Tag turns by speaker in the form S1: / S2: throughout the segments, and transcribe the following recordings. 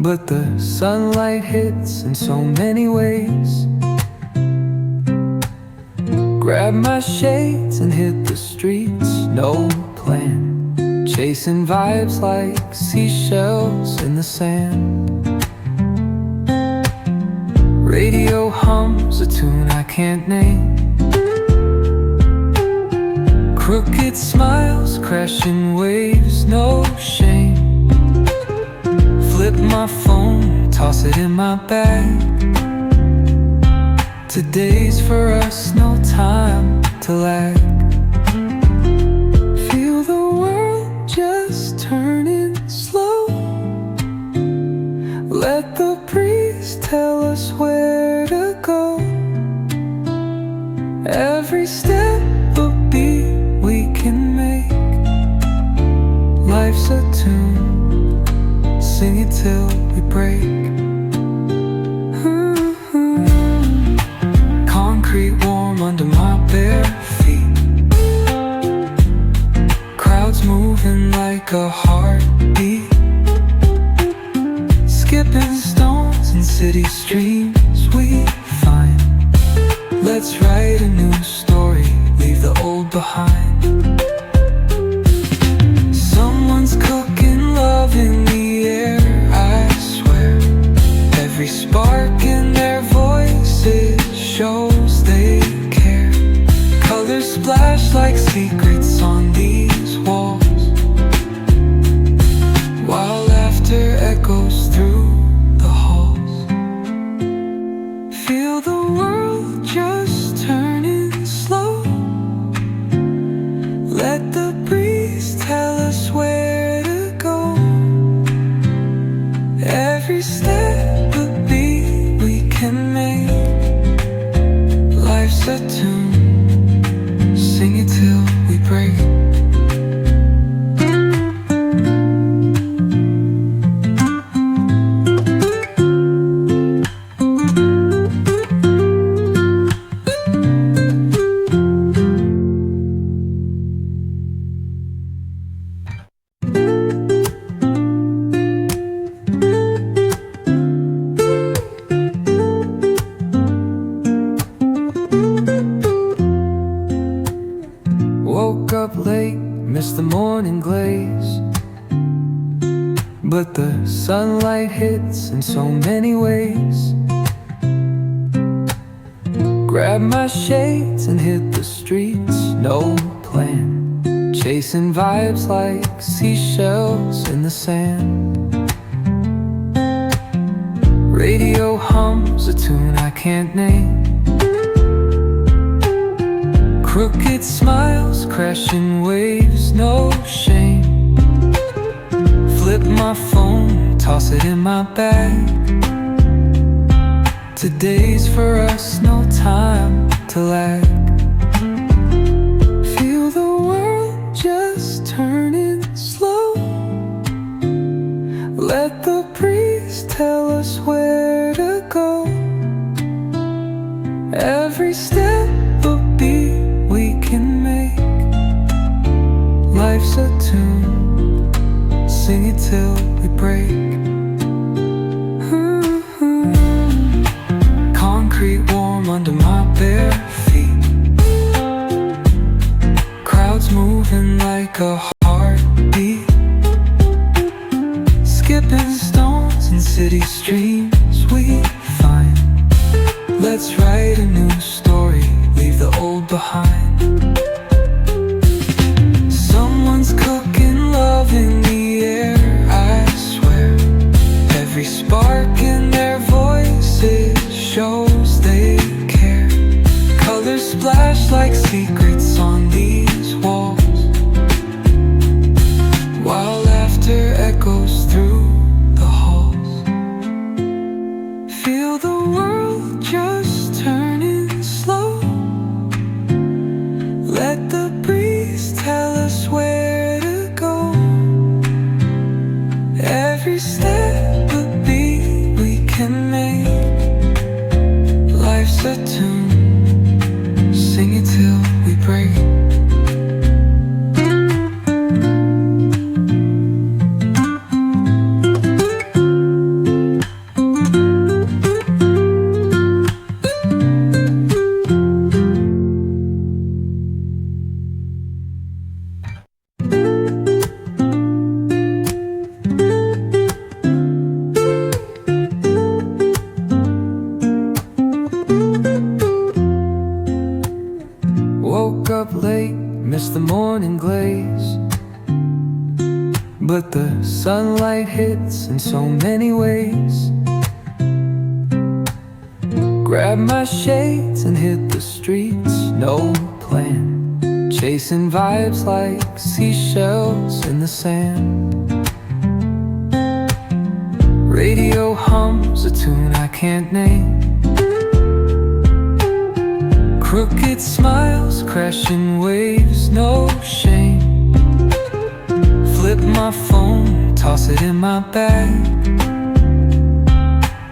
S1: but the sunlight hits in so many ways. Grab my shades and hit the streets, no plan, chasing vibes like seashells in the sand. Radio hums a tune I can't name. Crooked smiles, crashing waves, no shame. Flip my phone, toss it in my bag. Today's for us, no time to lag. Feel the world just turning slow. Let the breeze tell us where to go. Every step a beat we can make. Life's a tune, sing it till we break. Concrete warm under my bare feet. Crowds moving like a heartbeat. Skipping stones in city streams we find. Let's write a new story, leave the old behind. Someone's cooking love in the air, I swear. Every spark in their voices shows they care. Colors splash like secrets on these walls, while laughter echoes through the halls. Feel the world just turning slow. Let the breeze tell us where to go. Every step a beat we can make. Life's a tune, sing it till we break. Woke up late, missed the morning glaze, but the sunlight hits in so many ways. Grab my shades and hit the streets, no plan, chasing vibes like seashells in the sand. Radio hums a tune I can't name. Crooked smiles, crashing waves, no shame. Flip my phone, toss it in my bag. Today's for us, no time to lag. Feel the world just turning slow. Let the breeze tell us where to go. Every step a beat we can make. Life's a tune, sing it till we break. Concrete warm under my bare feet. Crowds moving like a heartbeat. Skipping stones in city streams we find. Let's write a new story, leave the old behind. Someone's cooking love in the air, I swear. Every spark in their voices shows they care. Colors splash like secrets on these walls, while laughter echoes through the halls. Feel the world just turning slow. Let the breeze tell us where to go. Every step a beat we can make. Life's a tune, sing it till we break. sunlight hits in so many ways. Grab my shades and hit the streets, no plan. Chasing vibes like seashells in the sand. Radio hums a tune I can't name. Crooked smiles, crashing waves, no shame. Flip my phone, toss it in my bag.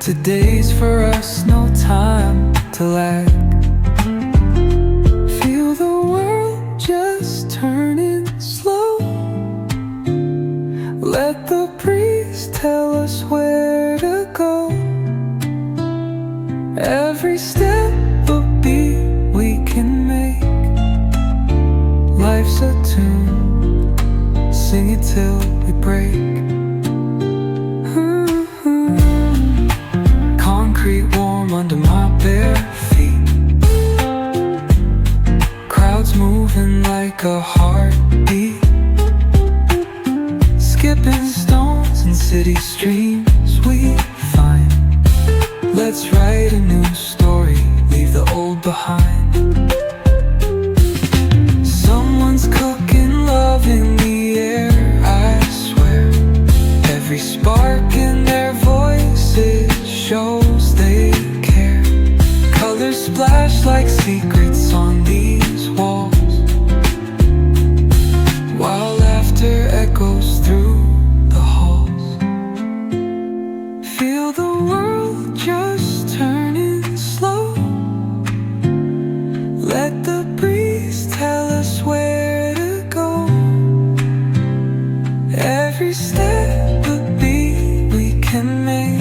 S1: Today's for us, no time to lag. Feel the world just turning slow. Let the breeze tell us where to go. Every step a beat we can make. Life's a tune, sing it till we break. Concrete warm under my bare feet. Crowds moving like a heartbeat. Skipping stones in city streams we find. Let's write a new story, leave the old behind. Someone's cooking love in the air, I swear. Every spark in their voices shows they care. Colors splash like secrets on these walls, while laughter echoes through the halls. Feel the world just turning slow. Let the breeze tell us where to go. Every step a beat we can make.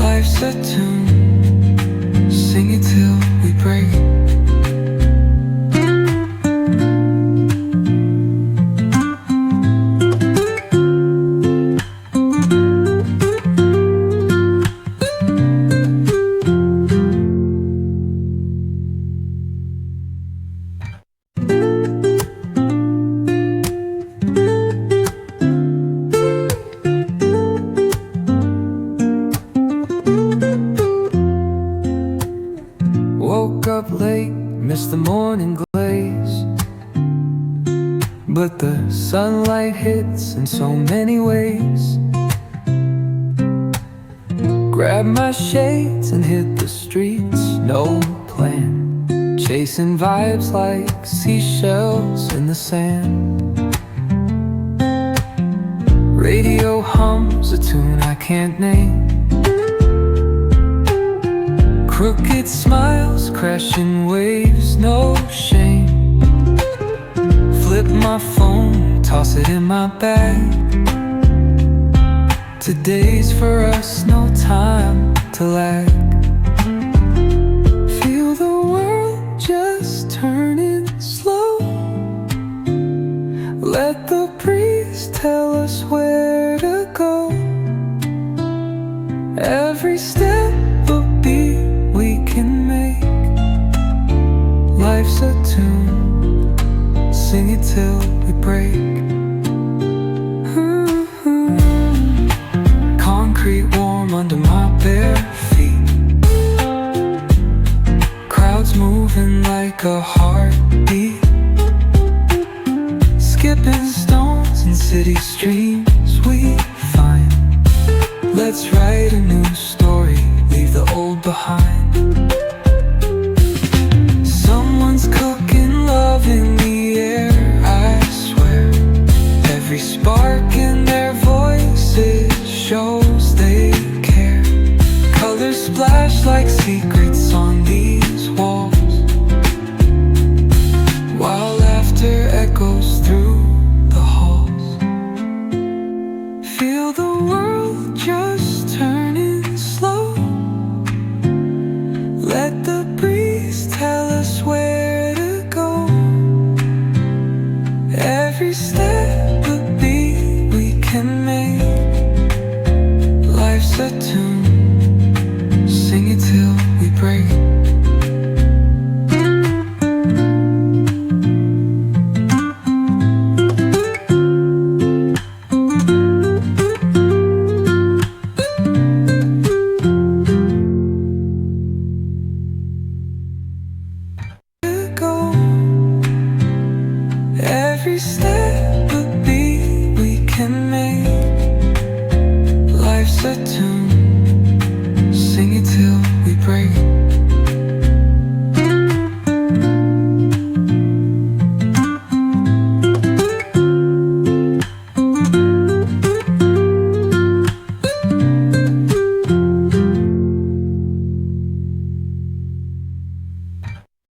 S1: Life's a tune, sing it till we break. Woke up late, missed the morning glaze, but the sunlight hits in so many ways. Grab my shades and hit the streets, no plan. Chasing vibes like seashells in the sand. Radio hums a tune I can't name. Crooked smiles, crashing waves, no shame. Flip my phone, toss it in my bag. Today's for us, no time to lag. Feel the world just turning slow. Let the breeze tell us where to go. Every step a beat we can make. Life's a tune, sing it till we break. Concrete warm under my bare feet. Crowds moving like a heartbeat. Skipping stones in city streams we find. Let's write a new story, leave the old behind. Someone's cooking love in the air, I swear. Every spark in their voices shows they care. Colors splash like secrets on these walls, while laughter echoes through the halls. Feel the world just turning slow. Let the breeze tell us where to go. Every step a beat we can make. Life's a tune, sing it till we break. life's a tune. Sing it till